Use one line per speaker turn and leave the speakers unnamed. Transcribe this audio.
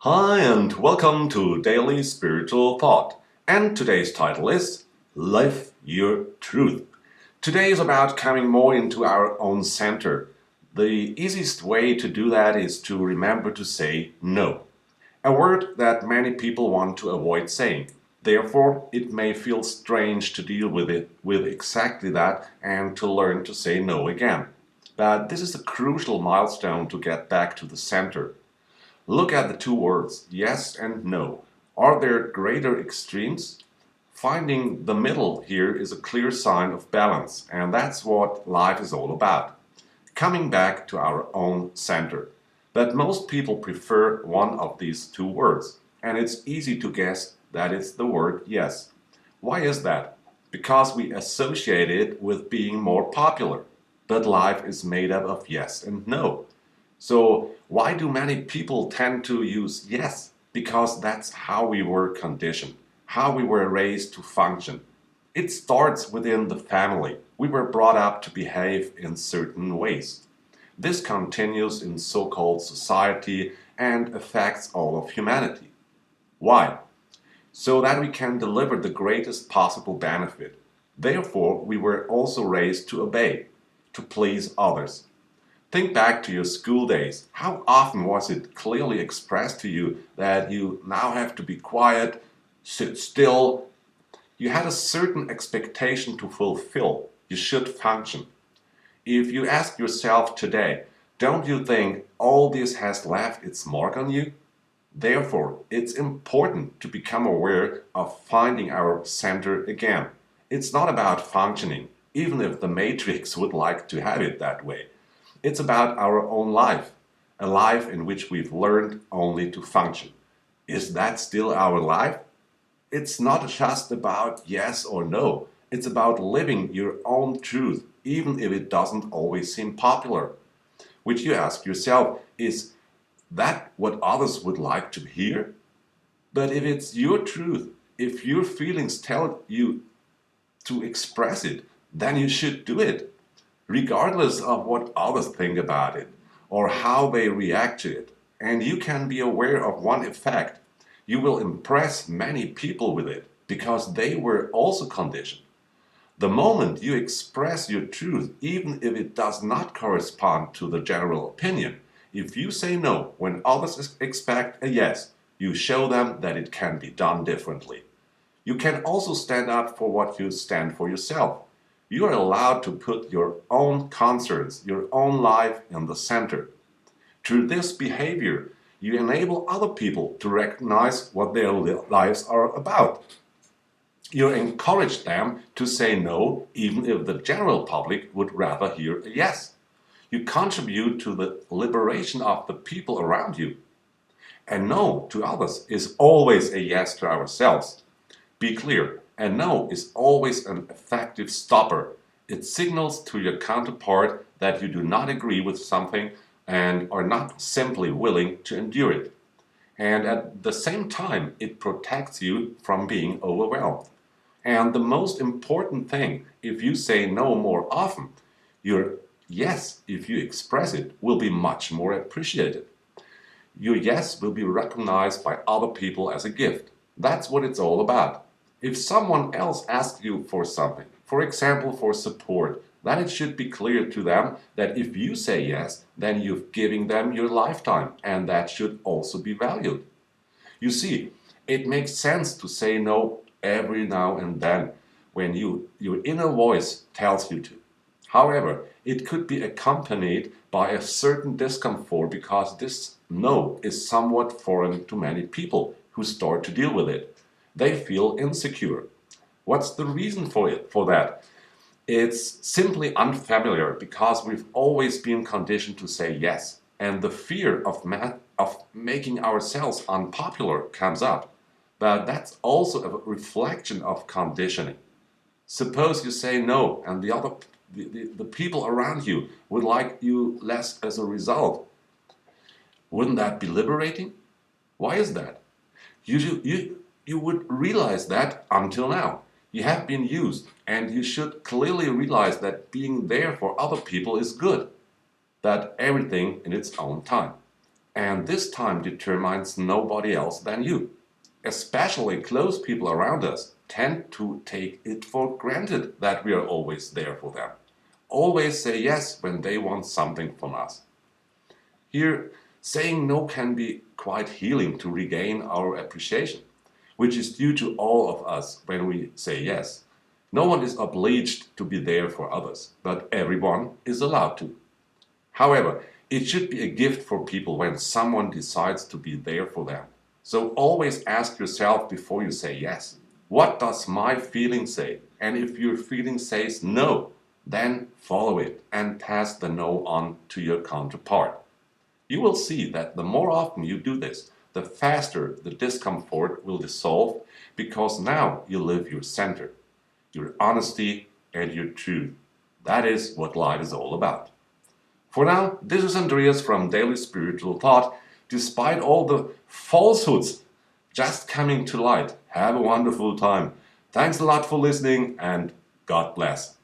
Hi, and welcome to Daily Spiritual Thought. And today's title is Live Your Truth. Today is about coming more into our own center. The easiest way to do that is to remember to say no, a word that many people want to avoid saying. Therefore, it may feel strange to deal with it with exactly that and to learn to say no again. But this is a crucial milestone to get back to the center. Look at the two words, yes and no. Are there greater extremes? Finding the middle here is a clear sign of balance, and that's what life is all about. Coming back to our own center. But most people prefer one of these two words, and it's easy to guess that it's the word yes. Why is that? Because we associate it with being more popular. But life is made up of yes and no. So, why do many people tend to use yes? Because that's how we were conditioned, how we were raised to function. It starts within the family. We were brought up to behave in certain ways. This continues in so called society and affects all of humanity. Why? So that we can deliver the greatest possible benefit. Therefore, we were also raised to obey, to please others. Think back to your school days. How often was it clearly expressed to you that you now have to be quiet, sit still? You had a certain expectation to fulfill. You should function. If you ask yourself today, don't you think all this has left its mark on you? Therefore, it's important to become aware of finding our center again. It's not about functioning, even if the Matrix would like to have it that way. It's about our own life, a life in which we've learned only to function. Is that still our life? It's not just about yes or no. It's about living your own truth, even if it doesn't always seem popular. Which you ask yourself, is that what others would like to hear? But if it's your truth, if your feelings tell you to express it, then you should do it, regardless of what others think about it or how they react to it. And you can be aware of one effect. You will impress many people with it because they were also conditioned. The moment you express your truth, even if it does not correspond to the general opinion, if you say no when others expect a yes, you show them that it can be done differently. You can also stand up for what you stand for yourself. You are allowed to put your own concerns, your own life in the center. Through this behavior, you enable other people to recognize what their lives are about. You encourage them to say no, even if the general public would rather hear a yes. You contribute to the liberation of the people around you. A no to others is always a yes to ourselves. Be clear, a no is always an effective stopper. It signals to your counterpart that you do not agree with something and are not simply willing to endure it. And at the same time, it protects you from being overwhelmed. And the most important thing, if you say no more often, your yes, if you express it, will be much more appreciated. Your yes will be recognized by other people as a gift. That's what it's all about. If someone else asks you for something, for example, for support, then it should be clear to them that if you say yes, then you're giving them your lifetime, and that should also be valued. You see, it makes sense to say no every now and then when your inner voice tells you to. However, it could be accompanied by a certain discomfort because this no is somewhat foreign to many people who start to deal with it. They feel insecure. What's the reason for that? It's simply unfamiliar because we've always been conditioned to say yes, and the fear of making ourselves unpopular comes up. But that's also a reflection of conditioning. Suppose you say no, and the people around you would like you less as a result. Wouldn't that be liberating? Why is that? You would realize that until now. You have been used, and you should clearly realize that being there for other people is good, that everything in its own time. And this time determines nobody else than you. Especially close people around us tend to take it for granted that we are always there for them. Always say yes when they want something from us. Here, saying no can be quite healing to regain our appreciation, which is due to all of us when we say yes. No one is obliged to be there for others, but everyone is allowed to. However, it should be a gift for people when someone decides to be there for them. So always ask yourself before you say yes. What does my feeling say? And if your feeling says no, then follow it and pass the no on to your counterpart. You will see that the more often you do this, the faster the discomfort will dissolve because now you live your center, your honesty, and your truth. That is what life is all about. For now, this is Andreas from Daily Spiritual Thought. Despite all the falsehoods just coming to light, have a wonderful time. Thanks a lot for listening and God bless.